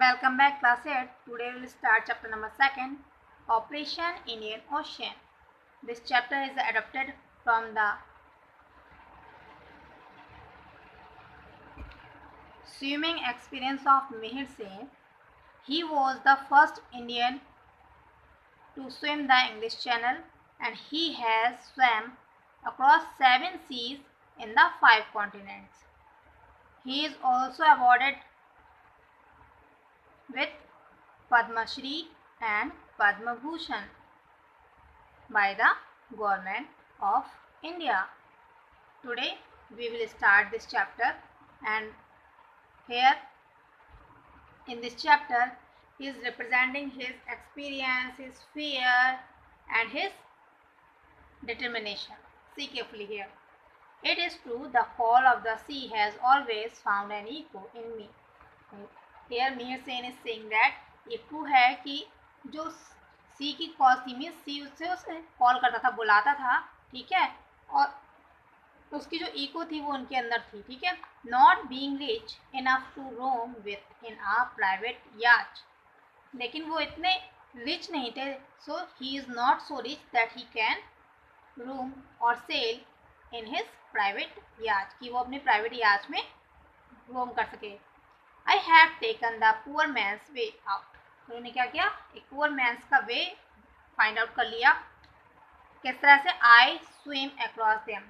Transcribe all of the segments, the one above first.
Welcome back class 8. Today we will start chapter number 2, Operation Indian Ocean. This chapter is adapted from the swimming experience of Mihir Singh. He was the first Indian to swim the English Channel and he has swam across 7 seas in the 5 continents. He is also awarded with Padma Shri and Padma Bhushan by the government of India. Today we will start this chapter, and here in this chapter he is representing his experience, his fear and his determination. See carefully here. It is true the call of the sea has always found an echo in me. Here Mihir Sen is saying that ये true है कि जो सी की call थी, means सी उसे call करता था, बुलाता था, ठीक है, और उसकी जो इको थी वो उनके अंदर थी, ठीक है. Not being rich enough to roam with in a private yacht, लेकिन वो इतने रिच नहीं थे, so he is not so rich that he can roam और सेल इन हिज प्राइवेट याच, कि वो अपने प्राइवेट याच में रोम कर सके. I have taken the poor man's way out. तो उन्होंने क्या किया, एक पुअर मैन्स का वे फाइंड आउट कर लिया. किस तरह से? आई स्विम अक्रॉस देम,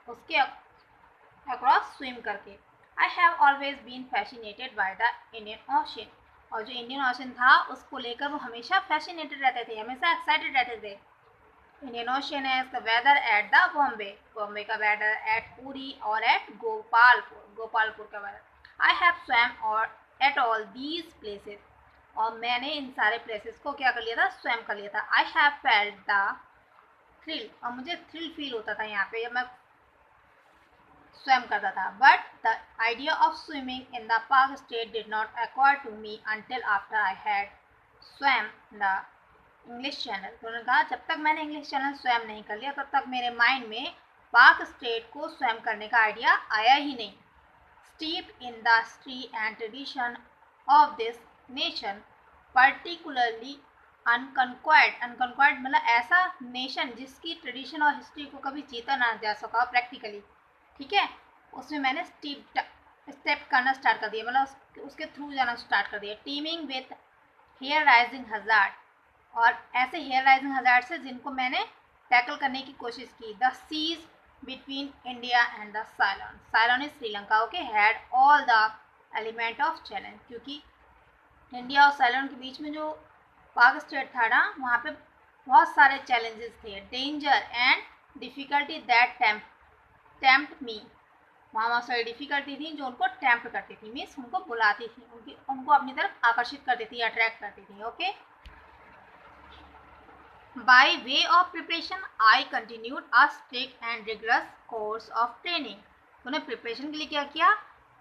उसके अक्रॉस स्विम करके. I have always been fascinated by the Indian ocean, और जो इंडियन ओशन था उसको लेकर वो हमेशा फैसिनेटेड रहते थे, हमेशा एक्साइटेड रहते थे. इंडियन ओशन है इसका weather at the Bombay, Bombay का वेदर एट पुरी और एट गोपालपुर, गोपालपुर का वेदर. आई हैव स्वैम और एट ऑल दीज प्लेसेस, और मैंने इन सारे प्लेसेस को क्या कर लिया था, स्वैम कर लिया था. I have felt the thrill, और मुझे थ्रिल फील होता था यहाँ पे जब मैं स्वैम करता था. But the idea of swimming in the Palk strait did not acquire to me until after I had swam the English channel. तो उन्होंने कहा जब तक मैंने इंग्लिश चैनल स्वैम नहीं कर लिया तब तक मेरे माइंड में पाक स्टेट को स्वैम करने का आइडिया आया ही नहीं. Steeped in the history and tradition of this nation, particularly unconquered मतलब ऐसा नेशन जिसकी ट्रेडिशन और हिस्ट्री को कभी जीता ना जा सका प्रैक्टिकली, ठीक है, उसमें मैंने स्टेप करना स्टार्ट कर दिया, मतलब उसके थ्रू जाना स्टार्ट कर दिया. Teeming with hair raising hazard, और ऐसे हेयर राइजिंग हजार्ड से जिनको मैंने टैकल करने की कोशिश की. The seas between India and the Ceylon. Ceylon is Sri Lanka, okay, had all the element of challenge, क्योंकि इंडिया और साइलोन के बीच में जो पाक स्टेट था ना, वहाँ पे बहुत सारे चैलेंजेस थे. Danger and difficulty that tempt me, वहाँ बहुत सारी डिफ़िकल्टी थी जो उनको टेम्प्ट करती थी, मीन्स उनको बुलाती थी, उनको अपनी तरफ आकर्षित करती थी, अट्रैक्ट करती थी. Okay. By way of preparation, I continued a strict and rigorous course of training. उन्हें प्रिपरेशन के लिए क्या किया,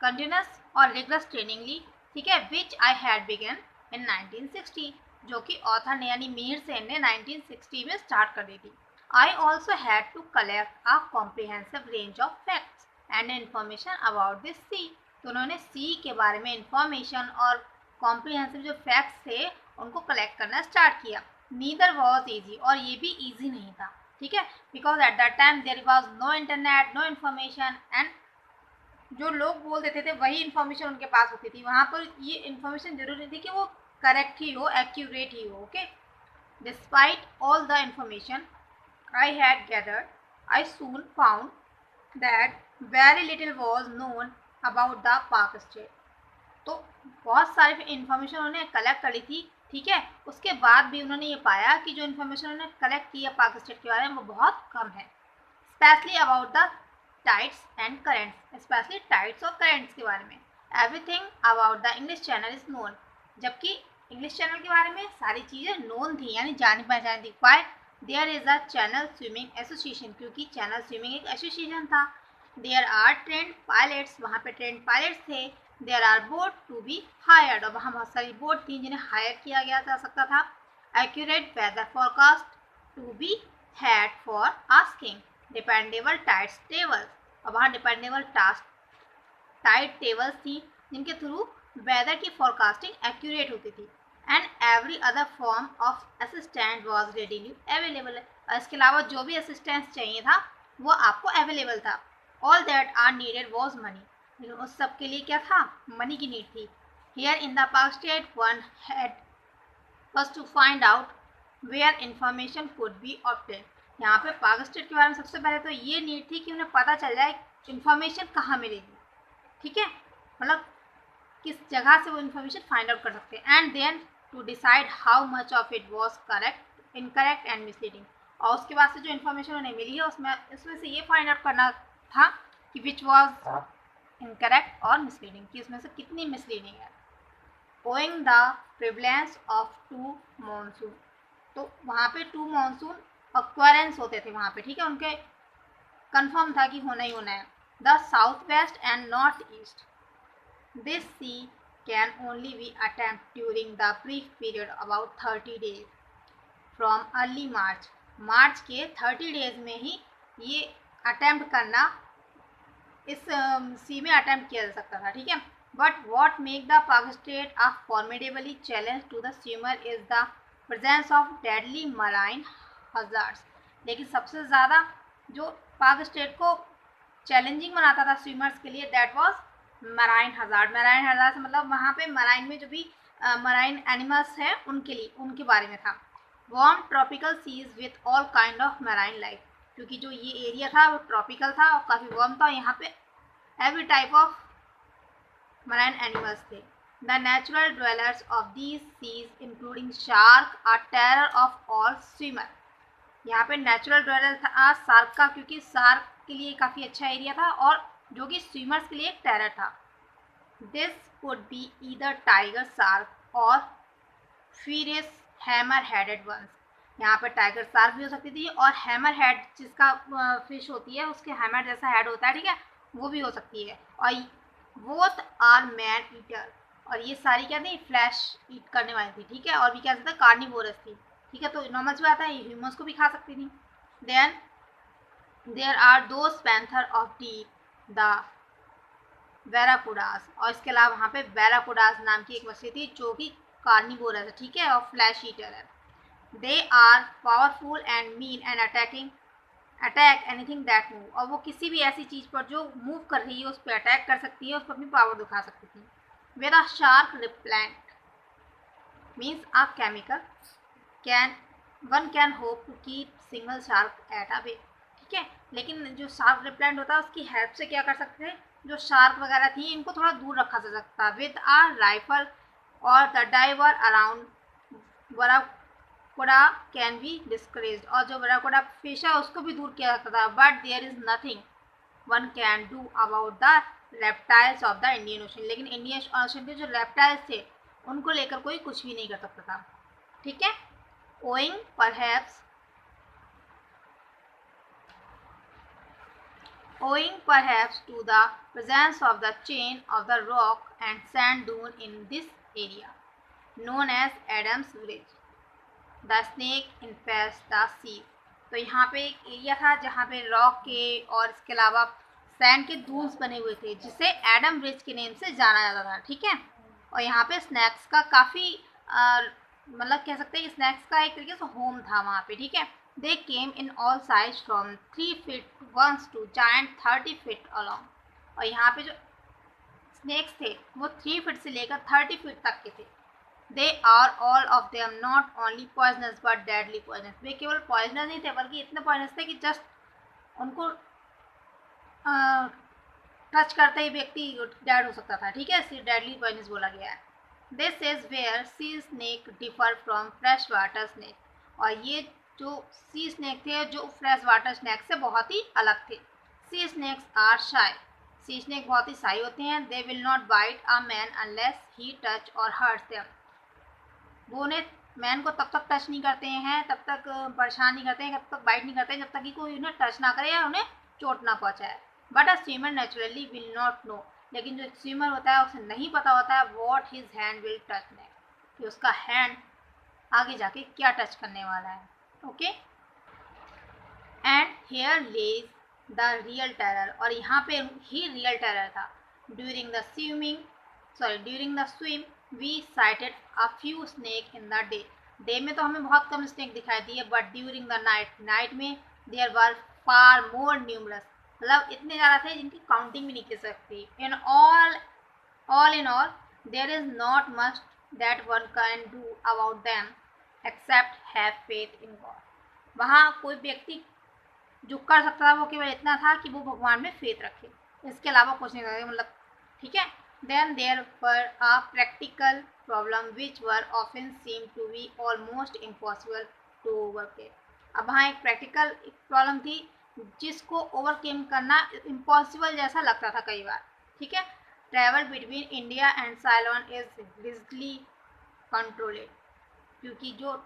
कंटिन्यूस और रिगरस ट्रेनिंग ली, ठीक है, विच आई हैड बिगन इन 1960, जो कि ऑथर ने यानी मीर सेन ने 1960 में स्टार्ट कर दी थी. I also had to collect a comprehensive range of facts and information about this sea. तो उन्होंने सी के बारे में इंफॉर्मेशन और कॉम्प्रिहेंसिव जो फैक्ट्स थे उनको कलेक्ट करना स्टार्ट किया. नीदर वॉज ईजी, और ये भी ईजी नहीं था, ठीक है, because at that time there was no internet, no information, and जो लोग बोल देते थे वही इन्फॉर्मेशन उनके पास होती थी. वहाँ पर ये इन्फॉर्मेशन जरूरी थी कि वो करेक्ट ही हो, एक्यूरेट ही हो. Okay. Despite all the information I had gathered, I soon found that very little was known about the Palk state. तो बहुत सारी इन्फॉर्मेशन उन्होंने कलेक्ट करी थी, ठीक है, उसके बाद भी उन्होंने ये पाया कि जो इन्फॉर्मेशन उन्होंने कलेक्ट की है पाक स्टेट के बारे में वो बहुत कम है. Specially about the tides and currents, specially tides और करेंट्स के बारे में. Everything about the English channel is known, जबकि इंग्लिश चैनल के बारे में सारी चीज़ें नोन थी, यानी जानी पहचानी थी. Why there is a channel swimming association, क्योंकि चैनल स्विमिंग एक एसोसिएशन था. देयर आर ट्रेंड पायलट्स, वहाँ पे ट्रेंड पायलट्स थे. There are boat to be hired, और वहाँ बहुत सारी बोट थी जिन्हें हायर किया गया जा सकता था. Accurate weather forecast to be had for asking. Dependable tides tables, और वहाँ डिपेंडेबल टाइड टेबल्स थी जिनके थ्रू वेदर की फोरकास्टिंग एक्यूरेट होती थी and every other form of assistant was readily available. और इसके अलावा जो भी असिस्टेंस चाहिए था वो आपको अवेलेबल था। All that are needed was money, लेकिन उस सब के लिए क्या था, मनी की नीड थी। Here in the Palk state one had was to find out where information could be obtained। यहाँ पे पाक स्टेट के बारे में सबसे पहले तो ये नीड थी कि उन्हें पता चल जाए इन्फॉर्मेशन कहाँ मिलेगी, ठीक है, मतलब किस जगह से वो इन्फॉर्मेशन फाइंड आउट कर सकते हैं। And then to decide how much of it was correct, incorrect and misleading. और उसके बाद से जो इन्फॉर्मेशन उन्हें मिली है उसमें से ये फाइंड आउट करना था कि विच वॉज इनकरेक्ट और मिसलीडिंग, कि उसमें से कितनी मिसलीडिंग है। Owing the prevalence of two monsoon, तो वहाँ पे टू मानसून अक्वारेंस होते थे वहाँ पे, ठीक है, उनके कंफर्म था कि होना ही होना है। The south west and north east, this sea can only be attempt during the brief period about 30 days from early March. March के 30 डेज में ही ये अटेम्प्ट करना, इस सी में अटेम्प्ट किया जा सकता था, ठीक है। But what make the Pak state a formidably challenge to the swimmer is the presence of deadly marine hazards। लेकिन सबसे ज़्यादा जो पाक स्टेट को चैलेंजिंग बनाता था स्विमर्स के लिए, that was marine hazard. Marine hazard से मतलब वहाँ पे मराइन में जो भी मराइन एनिमल्स हैं उनके लिए, उनके बारे में था। Warm tropical seas with all kind of marine life, क्योंकि जो ये एरिया था वो ट्रॉपिकल था और काफ़ी वार्म था, यहाँ पे every type of marine animals थे। The natural dwellers of these seas including shark are terror of all swimmer। यहाँ पे नेचुरल ड्वेलर था शार्क का, क्योंकि शार्क के लिए काफ़ी अच्छा एरिया था और जो कि स्विमर्स के लिए एक टेरर था। This could be either tiger shark और फ्यूरियस हैमर हेडेड वंस। यहाँ पे टाइगर शार्क भी हो सकती थी और हैमर हेड जिसका फिश होती है उसके हैमर जैसा हेड होता है, ठीक है, वो भी हो सकती है। और बोथ आर मैन ईटर, और ये सारी क्या थी, फ्लैश ईट करने वाली थी, ठीक है, और भी क्या था, कार्निवोरस थी, ठीक है, तो नॉर्मल सी बात है, ये ह्यूमंस को भी खा सकती थी। Then there are those panther of deep the barracudas, और इसके अलावा वहाँ पे बैराकुडास नाम की एक मछली थी जो कि कार्निवोरस है, ठीक है, और फ्लैश ईटर है। They are powerful and mean and attack anything that move, और वो किसी भी ऐसी चीज़ पर जो मूव कर रही है उस पर अटैक कर सकती है, उस पर अपनी पावर दिखा सकती थी। With a shark repellent means a chemical one can hope to keep single shark at a way, ठीक है, लेकिन जो शार्क रिप्लेंट होता है उसकी हेल्प से क्या कर सकते हैं, जो शार्क वगैरह थी इनको थोड़ा दूर रखा जा सकता। विद अ राइफल और the diver around barracuda can be discourage, और जो बराकुडा फिश है उसको भी दूर किया जाता था। But there is nothing one can do about the reptiles of the Indian ocean, लेकिन इंडियन ओशन के जो रेप्टाइल्स थे उनको लेकर कोई कुछ भी नहीं कर सकता था, ठीक है। owing perhaps to the presence of the chain of the rock and sand dune in this area known as Adam's Bridge, the snake infests the sea। तो यहाँ पे एक एरिया था जहाँ पे रॉक के और इसके अलावा सैंड के दून्स बने हुए थे जिसे एडम ब्रिज के नेम से जाना जाता था, ठीक है। और यहाँ पे स्नैक्स का काफ़ी मतलब कह सकते हैं कि स्नैक्स का एक तरीके से होम था वहाँ पे, ठीक है। They came in all size from 3 feet once to giant 30 feet along, और यहाँ पे जो स्नैक्स थे वो 3 feet से लेकर 30 feet तक के थे। They are all of them not only poisonous but deadly poisonous, वे केवल पॉइजनस नहीं थे बल्कि इतने पॉइजनस थे कि जस्ट उनको टच करते ही व्यक्ति डेड हो सकता था, ठीक है, इसलिए डेडली पॉइजनस बोला गया है। This is where sea snake differ from fresh water snake, और ये जो सी स्नेक थे जो फ्रेश वाटर स्नेक से बहुत ही अलग थे। सी स्नेक्स आर शाई, सी स्नेक बहुत ही शाई होते हैं। They will not bite a man unless he touch और हर्ट देम, वो उन्हें मैन को तब तक टच नहीं करते हैं, तब तक परेशान नहीं करते हैं, तब तक बाइट नहीं करते हैं जब तक कि कोई उन्हें टच ना करे या उन्हें चोट ना पहुँचाए। But a swimmer naturally will not know, लेकिन जो स्विमर होता है उसे नहीं पता होता है what his hand will touch next, कि उसका हैंड आगे जाके क्या टच करने वाला है, okay. And here lies the real terror, और यहाँ पे ही रियल टेरर था। During the swimming sorry during the swim we sighted a few snake in the day. Day में तो हमें बहुत कम स्नेक दिखाई दिए, but during the night, night में there were far more numerous, मतलब इतने ज़्यादा थे जिनकी काउंटिंग भी नहीं कर सकती। इन all in all, there is not much that one can do about them except have faith in God. वहाँ कोई व्यक्ति जो कर सकता था वो केवल इतना था कि वो भगवान में फेथ रखे, इसके अलावा कुछ नहीं कर, मतलब ठीक है। Then there were a practical problem which were often seem to be almost impossible to overcame. अब वहाँ एक प्रैक्टिकल प्रॉब्लम थी जिसको ओवरकेम करना इम्पॉसिबल जैसा लगता था कई बार, ठीक है। Travel between India and Ceylon is rigidly controlled, क्योंकि जो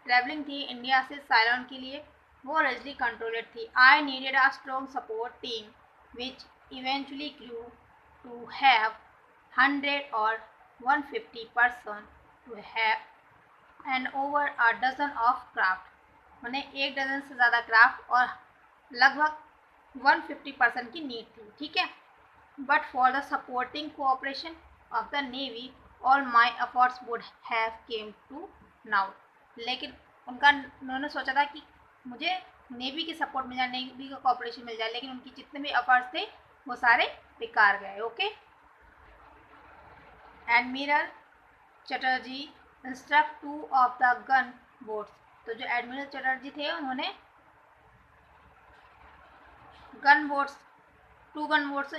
ट्रैवलिंग थी इंडिया से साइलोन के लिए वो रिजली कंट्रोलेड थी। I needed a strong support team which eventually grew to have 100 और 150 person to have and over a dozen of craft. मैंने 1 डजन से ज़्यादा क्राफ्ट और लगभग 150 पर्सन की नीड थी, ठीक है। But for the supporting cooperation of the Navy, all my efforts would have came to naught. लेकिन उन्होंने सोचा था कि मुझे नेवी की सपोर्ट मिल जाए, नेवी का कोऑपरेशन मिल जाए, लेकिन उनकी जितने भी एफर्ट्स थे वो सारे बेकार गए। Okay. Admiral Chatterjee instruct 2 of the gun boats. तो जो एडमिरल चटर्जी थे उन्होंने गन बोट्स 2 गन बोट्स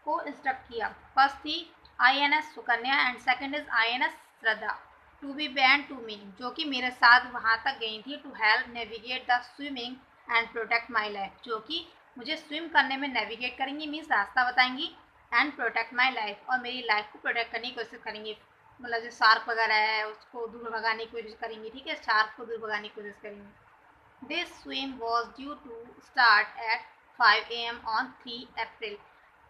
को इंस्ट्रक्ट किया। फर्स्ट थी INS Sukanya and second is INS Shraddha to be bound to me, जो कि मेरे साथ वहाँ तक गई थी to help navigate the swimming and protect my life, जो कि मुझे स्विम करने में नेविगेट करेंगी, मीन्स रास्ता बताएंगी, एंड प्रोटेक्ट माई लाइफ, और मेरी लाइफ को प्रोटेक्ट करने की कोशिश करेंगी, मतलब जो शार्क वगैरह है उसको दूर भगाने की कोशिश करेंगी, ठीक है, शार्क को दूर भगाने की कोशिश करेंगी। This swim was due to start at 5 AM on 3 April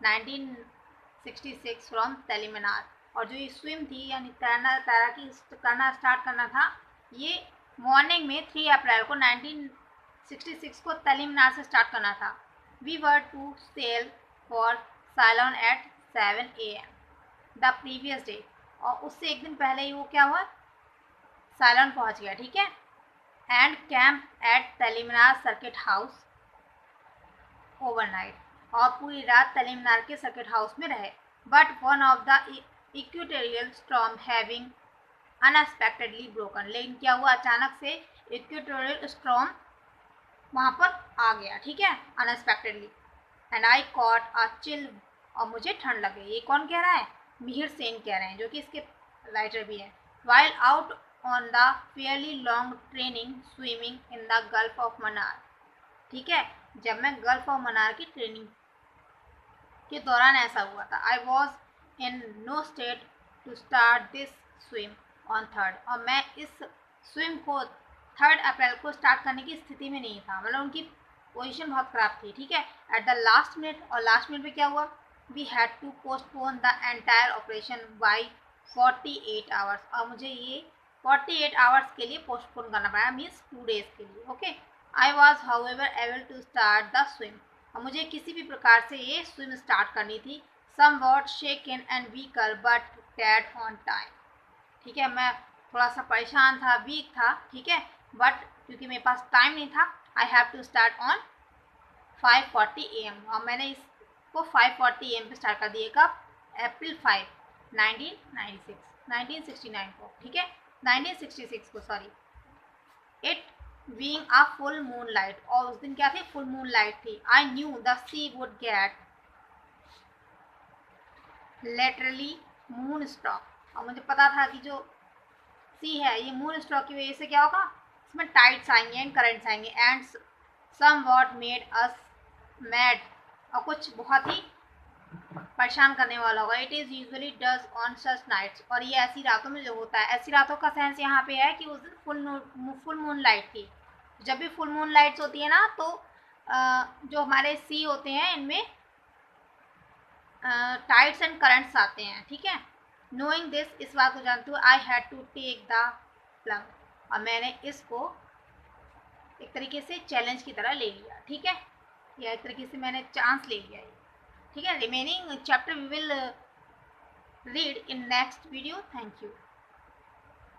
1966 from Talaimannar. और जो ये स्विम थी यानी तैराकी करना स्टार्ट करना था, ये मॉर्निंग में 3 अप्रैल को 1966 को तेलमीनार से स्टार्ट करना था। We were to sail for Ceylon at 7 AM the previous day, और उससे एक दिन पहले ही वो क्या हुआ, साइलोन पहुंच गया, ठीक है। And camp at Talaimannar circuit house overnight, और पूरी रात तेलमीनार के सर्किट हाउस में रहे। But one of the equatorial storm having unexpectedly broken, लेकिन क्या हुआ, अचानक से इक्वेटोरियल स्टॉर्म वहाँ पर आ गया, ठीक है, unexpectedly. And I caught a chill, और मुझे ठंड लग गई। ये कौन कह रहा है, मिहिर सेन कह रहे हैं, जो कि इसके राइटर भी हैं। While out on the Fairlie long training swimming in the gulf of Mannar, ठीक है, जब मैं गल्फ ऑफ मन्नार की ट्रेनिंग के दौरान ऐसा हुआ था। I was in no state to start this swim on 3rd, और मैं इस स्विम को 3 अप्रैल को स्टार्ट करने की स्थिति में नहीं था, मतलब उनकी पोजीशन बहुत ख़राब थी, ठीक है। एट द लास्ट मिनट, और लास्ट मिनट में क्या हुआ, we had to postpone the entire operation by 48 hours, और मुझे ये 48 आवर्स के लिए पोस्टपोन करना पड़ा, मीन्स 2 डेज के लिए। Okay. I was however able to start the swim, और मुझे किसी भी प्रकार से ये स्विम स्टार्ट करनी थी। Somewhat shaken and weaker but dead on time, ठीक है, मैं थोड़ा सा परेशान था, वीक था, ठीक है, बट क्योंकि मेरे पास टाइम नहीं था, I have to start on 5:40 AM, और मैंने इसको 5:40 AM पे स्टार्ट कर दिए। कब, अप्रैल 5, 1969 को, ठीक है, 1966 को, sorry. It being a full moon light, और उस दिन क्या थी, फुल मून लाइट थी। I knew the sea would get literally moon stroke, और मुझे पता था कि जो सी है ये मून स्ट्रोक की वजह से क्या होगा, इसमें टाइड्स आएंगे एंड करंट्स आएंगे, and some what made us mad, और कुछ बहुत ही परेशान करने वाला होगा। It is usually does on such nights, और ये ऐसी रातों में जो होता है, ऐसी रातों का सेंस यहाँ पे है कि उस दिन फुल मून लाइट थी। जब भी फुल मून लाइट्स होती है ना, तो जो हमारे सी होते हैं इनमें टाइड्स एंड करंट्स आते हैं, ठीक है। नोइंग दिस, इस बात को जानते हुए, I had to take the plunge, और मैंने इसको एक तरीके से चैलेंज की तरह ले लिया, ठीक है, या एक तरीके से मैंने चांस ले लिया, ठीक है। Remaining chapter we will read in next video. Thank you.